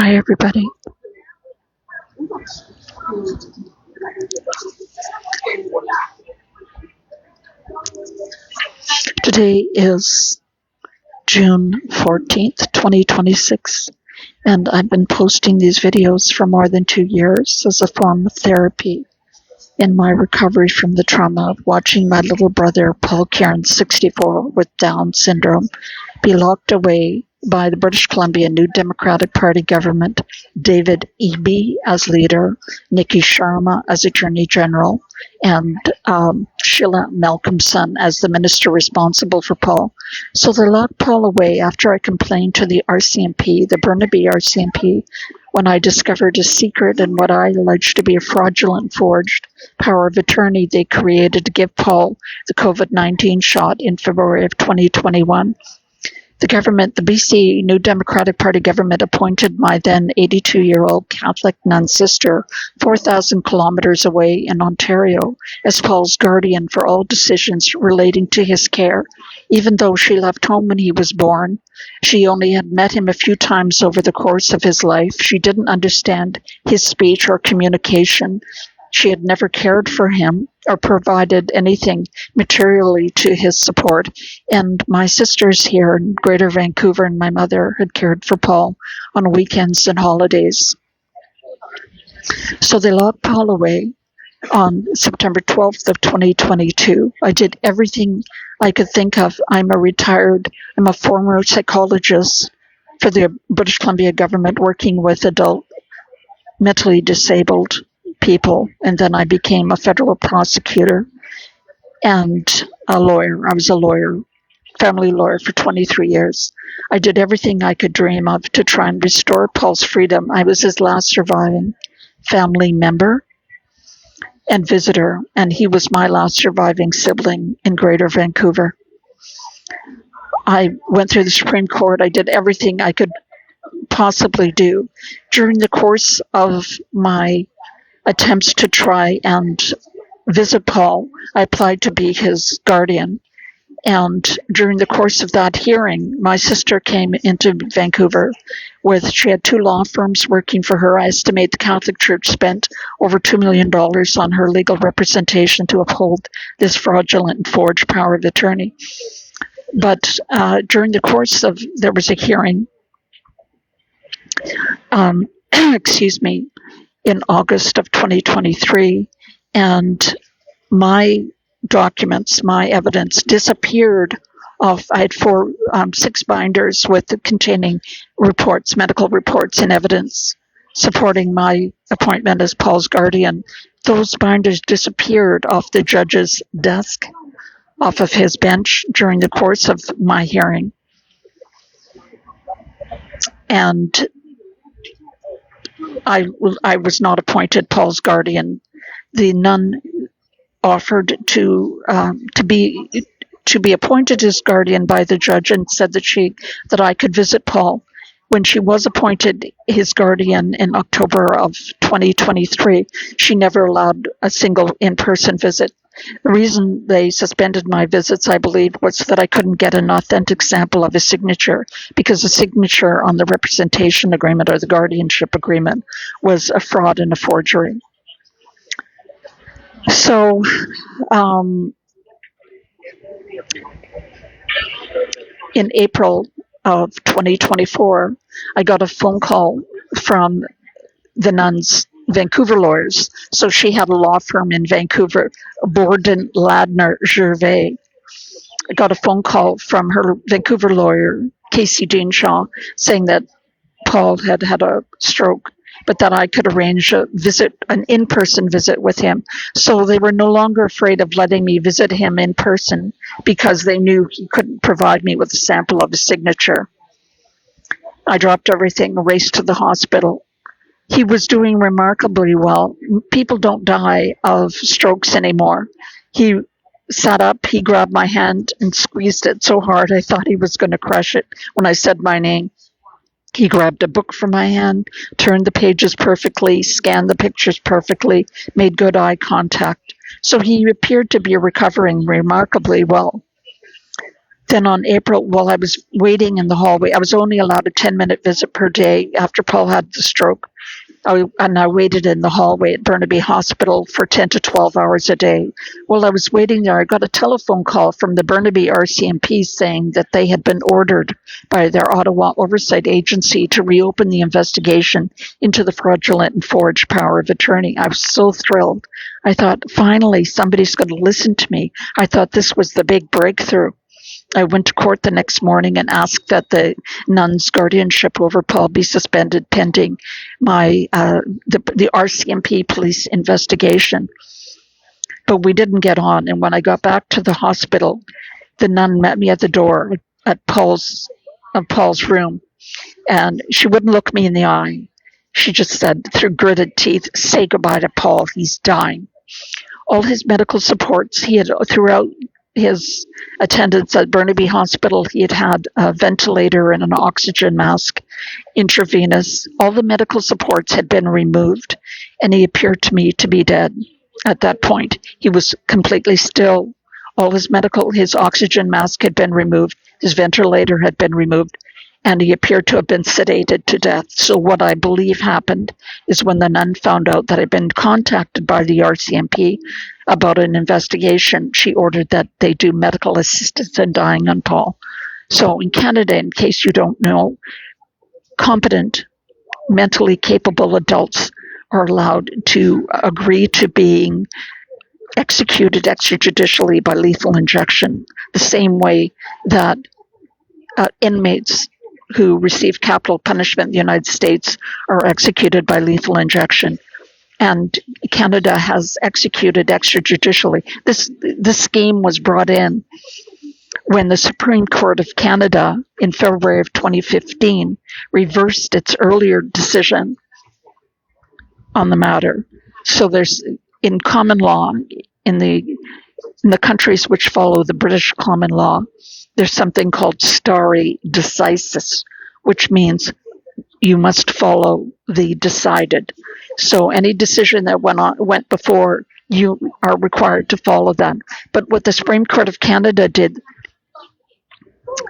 Hi, everybody. Today is June 14th, 2026, and I've been posting these videos for more than 2 years as a form of therapy in my recovery from the trauma of watching my little brother, Paul Cairns, 64, with Down syndrome, be locked away by the British Columbia New Democratic Party government, David Eby as leader, Nikki Sharma as Attorney General, and Sheila Malcolmson as the minister responsible for Paul. So they locked Paul away after I complained to the RCMP, the Burnaby RCMP, when I discovered a secret and what I alleged to be a fraudulent forged power of attorney they created to give Paul the COVID-19 shot in February of 2021. The government, the BC New Democratic Party government, appointed my then 82-year-old Catholic nun sister 4,000 kilometers away in Ontario as Paul's guardian for all decisions relating to his care. Even though she left home when he was born, she only had met him a few times over the course of his life. She didn't understand his speech or communication. She had never cared for him or provided anything materially to his support. And my sisters here in Greater Vancouver and my mother had cared for Paul on weekends and holidays. So they locked Paul away on September 12th of 2022. I did everything I could think of. I'm a former psychologist for the British Columbia government working with adult mentally disabled people, and then I became a federal prosecutor and a lawyer. I was a lawyer, family lawyer for 23 years. I did everything I could dream of to try and restore Paul's freedom. I was his last surviving family member and visitor, and he was my last surviving sibling in Greater Vancouver. I went through the Supreme Court. I did everything I could possibly do. During the course of my attempts to try and visit Paul, I applied to be his guardian. And during the course of that hearing, my sister came into Vancouver she had 2 law firms working for her. I estimate the Catholic Church spent over $2 million on her legal representation to uphold this fraudulent and forged power of attorney. But during the course of, there was a hearing, in August of 2023, and my documents, my evidence disappeared off. I had 6 binders containing reports, medical reports and evidence supporting my appointment as Paul's guardian. Those binders disappeared off the judge's desk, off of his bench during the course of my hearing. And I was not appointed Paul's guardian. The nun offered to be appointed as guardian by the judge and said that I could visit Paul. When she was appointed his guardian in October of 2023, she never allowed a single in-person visit. The reason they suspended my visits, I believe, was that I couldn't get an authentic sample of his signature, because the signature on the representation agreement or the guardianship agreement was a fraud and a forgery. So in April of 2024, I got a phone call from the nun's Vancouver lawyers. So she had a law firm in Vancouver, Borden, Ladner, Gervais. I got a phone call from her Vancouver lawyer, Casey Deanshaw, saying that Paul had had a stroke, but that I could arrange an in-person visit with him. So they were no longer afraid of letting me visit him in person because they knew he couldn't provide me with a sample of his signature. I dropped everything, raced to the hospital. He was doing remarkably well. People don't die of strokes anymore. He sat up, he grabbed my hand and squeezed it so hard I thought he was going to crush it when I said my name. He grabbed a book from my hand, turned the pages perfectly, scanned the pictures perfectly, made good eye contact. So he appeared to be recovering remarkably well. Then on April, while I was waiting in the hallway, I was only allowed a 10-minute visit per day after Paul had the stroke. And I waited in the hallway at Burnaby Hospital for 10 to 12 hours a day. While I was waiting there, I got a telephone call from the Burnaby RCMP saying that they had been ordered by their Ottawa Oversight Agency to reopen the investigation into the fraudulent and forged power of attorney. I was so thrilled. I thought, finally, somebody's going to listen to me. I thought this was the big breakthrough. I went to court the next morning and asked that the nun's guardianship over Paul be suspended pending my the RCMP police investigation. But we didn't get on. And when I got back to the hospital, the nun met me at the door at Paul's room, and she wouldn't look me in the eye. She just said through gritted teeth, "Say goodbye to Paul. He's dying." All his medical supports he had throughout his attendance at Burnaby Hospital, he had a ventilator and an oxygen mask, intravenous. All the medical supports had been removed, and he appeared to me to be dead at that point. He was completely still. All his oxygen mask had been removed, his ventilator had been removed, and he appeared to have been sedated to death. So what I believe happened is when the nun found out that I'd been contacted by the RCMP about an investigation, she ordered that they do medical assistance in dying on Paul. So in Canada, in case you don't know, competent, mentally capable adults are allowed to agree to being executed extrajudicially by lethal injection, the same way that inmates who receive capital punishment in the United States are executed by lethal injection. And Canada has executed extrajudicially. This scheme was brought in when the Supreme Court of Canada in February of 2015 reversed its earlier decision on the matter. So there's, in common law, in the countries which follow the British common law, there's something called stare decisis, which means you must follow the decided. So any decision that went before, you are required to follow that. But what the Supreme Court of Canada did,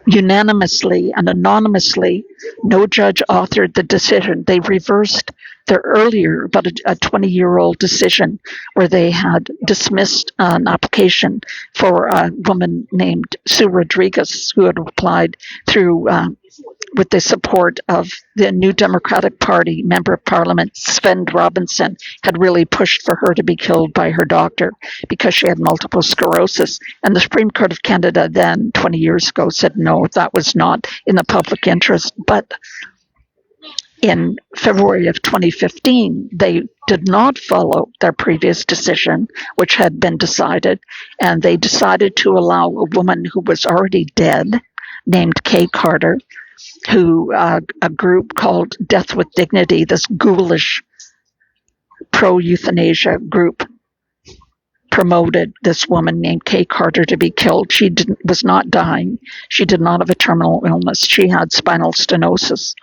unanimously and anonymously, no judge authored the decision. They reversed their earlier, about a 20-year-old decision where they had dismissed an application for a woman named Sue Rodriguez, who had applied through with the support of the New Democratic Party member of Parliament, Sven Robinson, had really pushed for her to be killed by her doctor because she had multiple sclerosis. And the Supreme Court of Canada then, 20 years ago, said no, that was not in the public interest. But in February of 2015, they did not follow their previous decision, which had been decided, and they decided to allow a woman who was already dead, named Kay Carter, who a group called Death with Dignity, this ghoulish pro-euthanasia group, promoted this woman named Kay Carter to be killed. She was not dying. She did not have a terminal illness. She had spinal stenosis.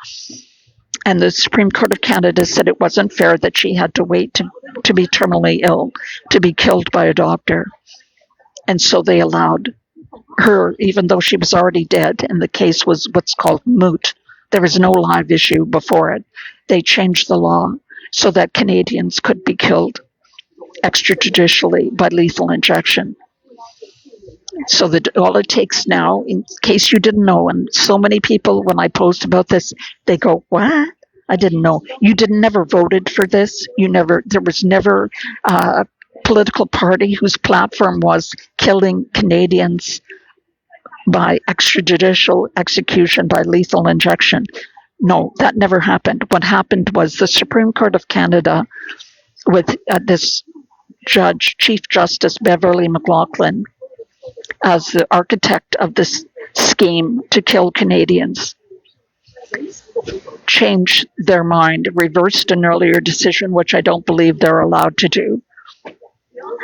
And the Supreme Court of Canada said it wasn't fair that she had to wait to be terminally ill to be killed by a doctor. And so they allowed her, even though she was already dead, and the case was what's called moot. There was no live issue before it. They changed the law so that Canadians could be killed extrajudicially by lethal injection. So that all it takes now, in case you didn't know, and so many people, when I post about this, they go, "What? I didn't know." You never voted for this. There was never a political party whose platform was killing Canadians by extrajudicial execution by lethal injection. No, that never happened. What happened was the Supreme Court of Canada, with this judge, Chief Justice Beverly McLachlin, as the architect of this scheme to kill Canadians, changed their mind, reversed an earlier decision, which I don't believe they're allowed to do.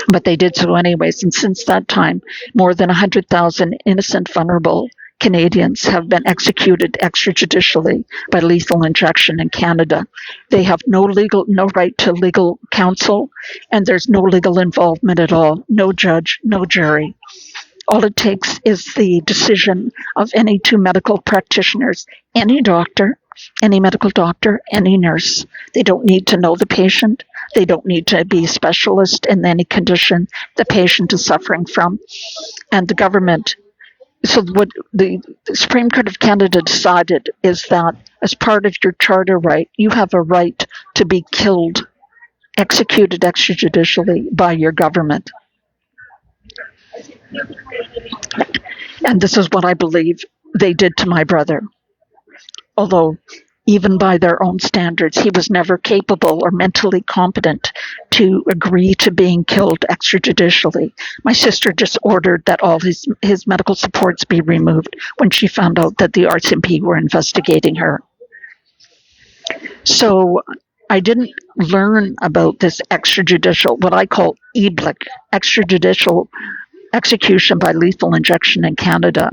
But they did so anyways. And since that time, more than 100,000 innocent, vulnerable Canadians have been executed extrajudicially by lethal injection in Canada. They have no right to legal counsel, and there's no legal involvement at all. No judge, no jury. All it takes is the decision of any two medical practitioners, any doctor, any medical doctor, any nurse. They don't need to know the patient. They don't need to be a specialist in any condition the patient is suffering from. And the government, so what the Supreme Court of Canada decided is that as part of your charter right, you have a right to be killed, executed extrajudicially by your government. And this is what I believe they did to my brother. Although, even by their own standards, he was never capable or mentally competent to agree to being killed extrajudicially. My sister just ordered that all his medical supports be removed when she found out that the RCMP were investigating her. So I didn't learn about this extrajudicial, what I call EEBLIC, extrajudicial execution by lethal injection in Canada.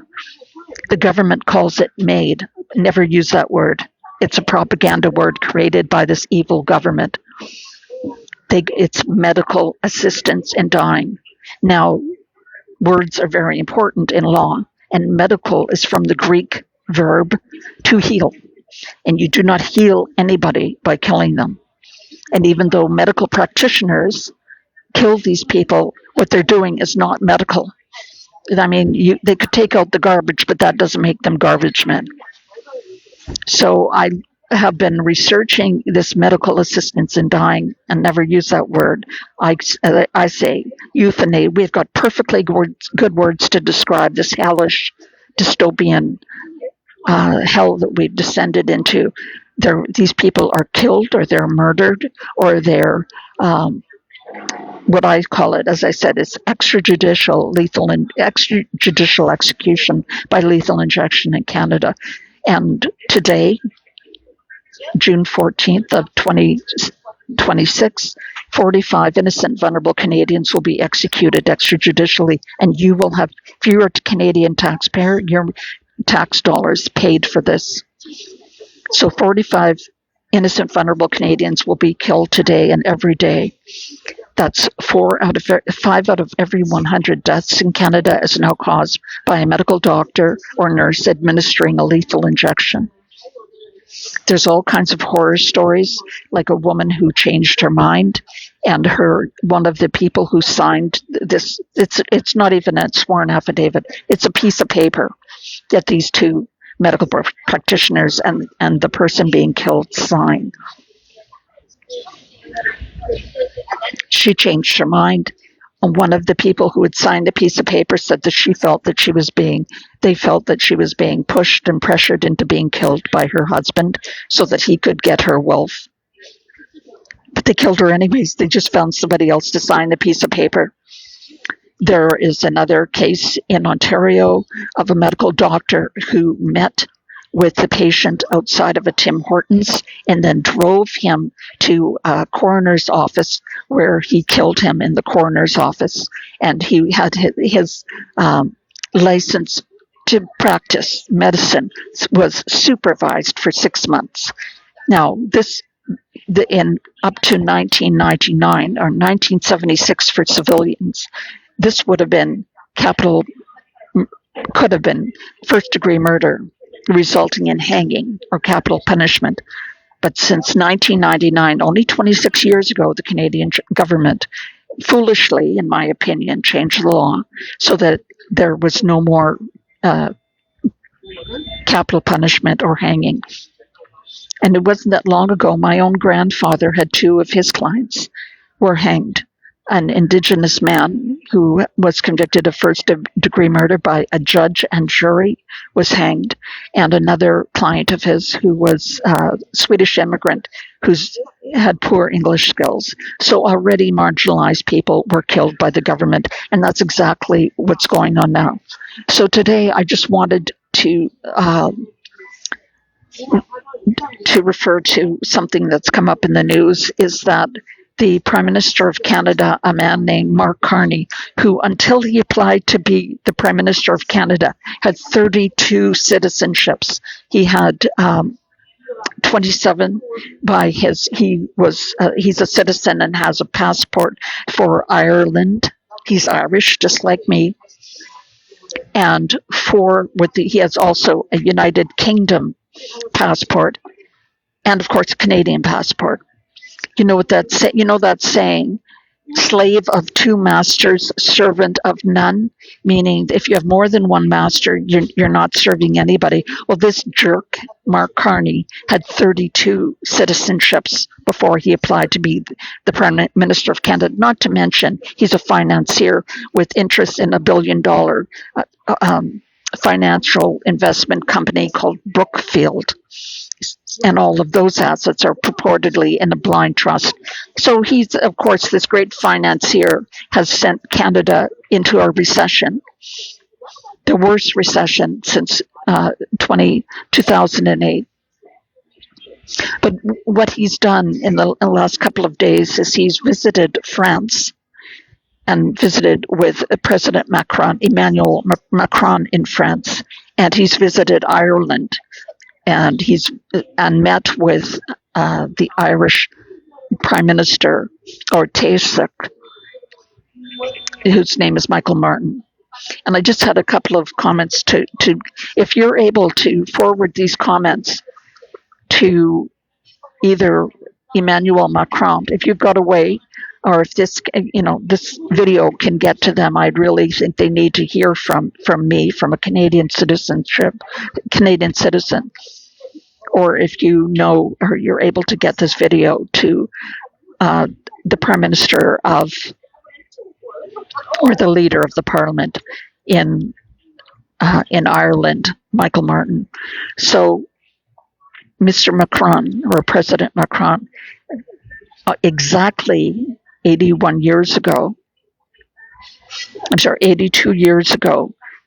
The government calls it MAID. Never use that word. It's a propaganda word created by this evil government. It's medical assistance in dying. Now, words are very important in law, and medical is from the Greek verb to heal. And you do not heal anybody by killing them. And even though medical practitioners kill these people, what they're doing is not medical. I mean, they could take out the garbage, but that doesn't make them garbage men. So I have been researching this medical assistance in dying and never use that word. I say euthanasia. We've got perfectly good words to describe this hellish, dystopian hell that we've descended into. These people are killed, or they're murdered, or they're what I call it, as I said, is extrajudicial execution by lethal injection in Canada. And today, June 14th of 2026, 45 innocent, vulnerable Canadians will be executed extrajudicially, and you will have, if you're a Canadian taxpayer, your tax dollars paid for this. So 45 innocent, vulnerable Canadians will be killed today and every day. That's 5 out of every 100 deaths in Canada is now caused by a medical doctor or nurse administering a lethal injection. There's all kinds of horror stories, like a woman who changed her mind, and one of the people who signed this, it's not even a sworn affidavit, it's a piece of paper that these two medical practitioners and the person being killed sign. She changed her mind. One of the people who had signed the piece of paper said that they felt that she was being pushed and pressured into being killed by her husband so that he could get her wealth. But they killed her anyways. They just found somebody else to sign the piece of paper. There is another case in Ontario of a medical doctor who met with the patient outside of a Tim Hortons and then drove him to a coroner's office where he killed him in the coroner's office. And he had his license to practice medicine was supervised for 6 months. Now, in up to 1999 or 1976 for civilians, this would have been could have been first-degree murder, resulting in hanging or capital punishment. But since 1999, only 26 years ago, the Canadian government foolishly, in my opinion, changed the law so that there was no more capital punishment or hanging. And it wasn't that long ago, my own grandfather had 2 of his clients were hanged. An Indigenous man who was convicted of first-degree murder by a judge and jury was hanged, and another client of his who was a Swedish immigrant who had poor English skills. So already marginalized people were killed by the government, and that's exactly what's going on now. So today I just wanted to refer to something that's come up in the news, is that the Prime Minister of Canada, a man named Mark Carney, who until he applied to be the Prime Minister of Canada, had 32 citizenships. He had 27 he's a citizen and has a passport for Ireland. He's Irish, just like me. and he has also a United Kingdom passport, and of course a Canadian passport. You know what that saying, slave of two masters, servant of none, meaning if you have more than one master, you're not serving anybody. Well, this jerk, Mark Carney, had 32 citizenships before he applied to be the Prime Minister of Canada, not to mention he's a financier with interest in $1 billion financial investment company called Brookfield, and all of those assets are purportedly in a blind trust. So he's, of course, this great financier has sent Canada into a recession, the worst recession since 2008. But what he's done in the last couple of days is he's visited France and visited with President Macron, Emmanuel Macron in France, and he's visited Ireland, and he's met with the Irish Prime Minister, or Taoiseach, whose name is Michael Martin. And I just had a couple of comments to if you're able to forward these comments to either Emmanuel Macron, if you've got a way, or if this video can get to them, I'd really think they need to hear from me, from a Canadian citizen, or if you know or you're able to get this video to the Prime Minister or the Leader of the Parliament in Ireland, Michael Martin. So Mr. Macron, or President Macron, exactly 82 years ago,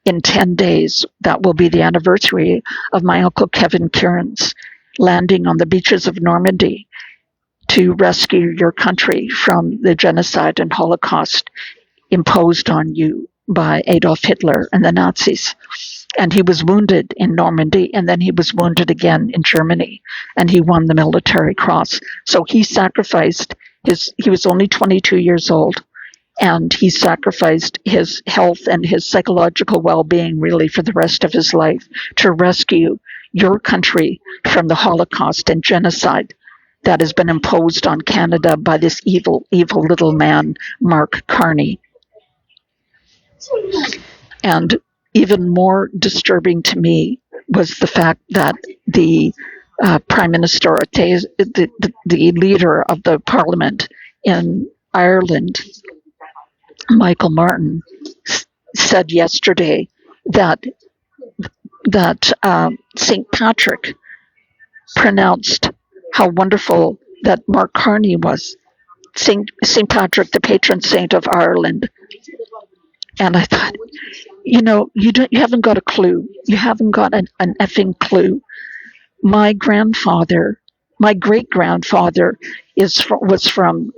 in 10 days, that will be the anniversary of my Uncle Kevin Kieran's landing on the beaches of Normandy to rescue your country from the genocide and Holocaust imposed on you by Adolf Hitler and the Nazis. And he was wounded in Normandy, and then he was wounded again in Germany, and he won the Military Cross. So he sacrificed he was only 22 years old, and he sacrificed his health and his psychological well-being really for the rest of his life to rescue your country from the Holocaust and genocide that has been imposed on Canada by this evil, evil little man, Mark Carney. And even more disturbing to me was the fact that the Prime Minister, the Leader of the Parliament in Ireland, Michael Martin, said yesterday that St. Patrick pronounced how wonderful that Mark Carney was. St. Patrick, the patron saint of Ireland. And I thought, you haven't got a clue. You haven't got an effing clue. My great-grandfather was from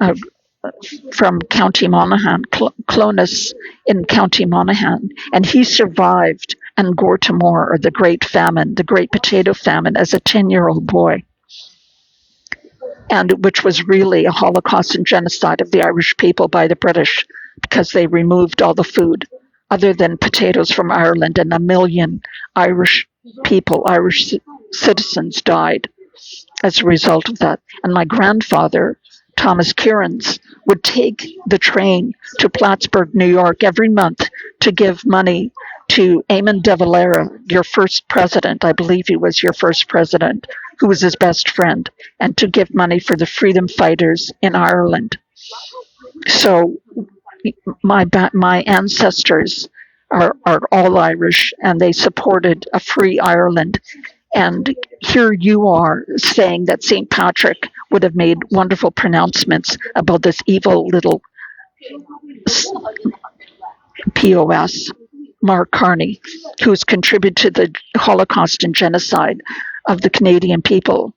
County Monaghan, Clones in County Monaghan, and he survived Angor Timor, or the Great Famine, the Great Potato Famine, as a 10-year-old boy, and which was really a Holocaust and genocide of the Irish people by the British, because they removed all the food other than potatoes from Ireland, and 1 million Irish people, Irish citizens, died as a result of that. And my grandfather, Thomas Kieran's, would take the train to Plattsburgh, New York every month to give money to Eamon de Valera, your first president. I believe he was your first president, who was his best friend, and to give money for the freedom fighters in Ireland. So my ancestors are all Irish, and they supported a free Ireland. And here you are saying that St. Patrick would have made wonderful pronouncements about this evil little POS, Mark Carney, who's contributed to the Holocaust and genocide of the Canadian people,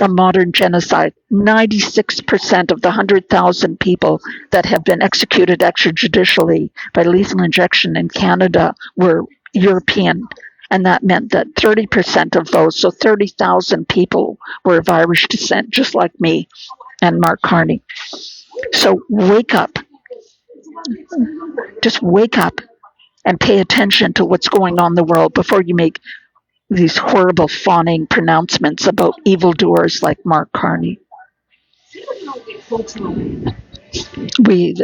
a modern genocide. 96% of the 100,000 people that have been executed extrajudicially by lethal injection in Canada were European. And that meant that 30% of those, so 30,000 people, were of Irish descent, just like me and Mark Carney. So wake up. Just wake up and pay attention to what's going on in the world before you make these horrible fawning pronouncements about evildoers like Mark Carney. We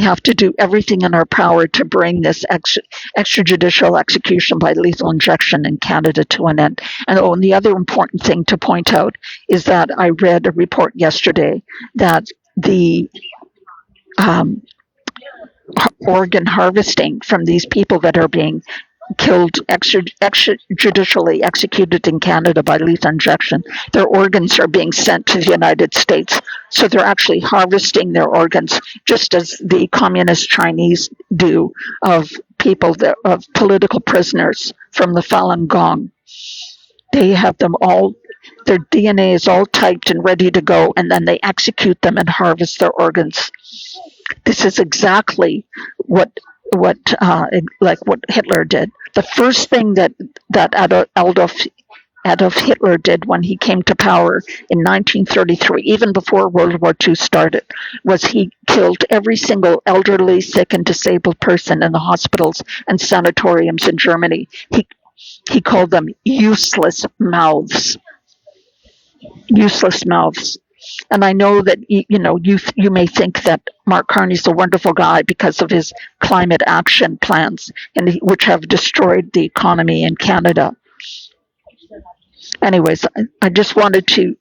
have to do everything in our power to bring this extrajudicial execution by lethal injection in Canada to an end. And the other important thing to point out is that I read a report yesterday that the organ harvesting from these people that are being killed extrajudicially executed in Canada by lethal injection, their organs are being sent to the United States. So they're actually harvesting their organs, just as the communist Chinese do of people of political prisoners from the Falun Gong. They have them all, their DNA is all typed and ready to go, and then they execute them and harvest their organs. This is exactly what Hitler did. The first thing that Adolf Hitler did when he came to power in 1933, even before World War II started, was he killed every single elderly, sick, and disabled person in the hospitals and sanatoriums in Germany. He called them useless mouths. Useless mouths. And I know that you may think that Mark Carney's a wonderful guy because of his climate action plans, which have destroyed the economy in Canada. Anyways, I just wanted to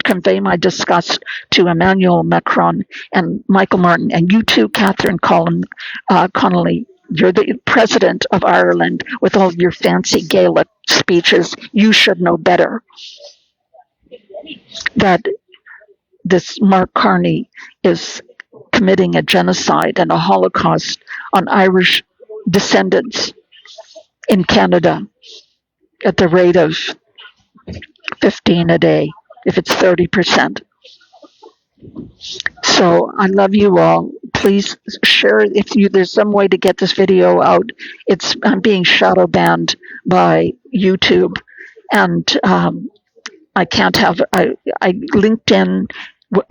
convey my disgust to Emmanuel Macron and Michael Martin, and you too, Catherine Connolly. You're the president of Ireland with all your fancy Gaelic speeches. You should know better that this Mark Carney is committing a genocide and a Holocaust on Irish descendants in Canada at the rate of 15 a day, if it's 30%. So I love you all. Please share if there's some way to get this video out. I'm being shadow banned by YouTube, and I can't have LinkedIn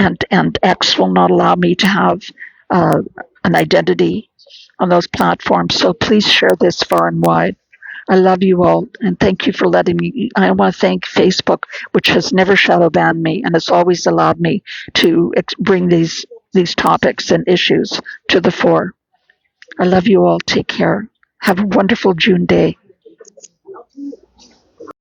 and X will not allow me to have an identity on those platforms. So please share this far and wide. I love you all, and thank you for letting me. I want to thank Facebook, which has never shadow banned me and has always allowed me to bring these topics and issues to the fore. I love you all. Take care. Have a wonderful June day.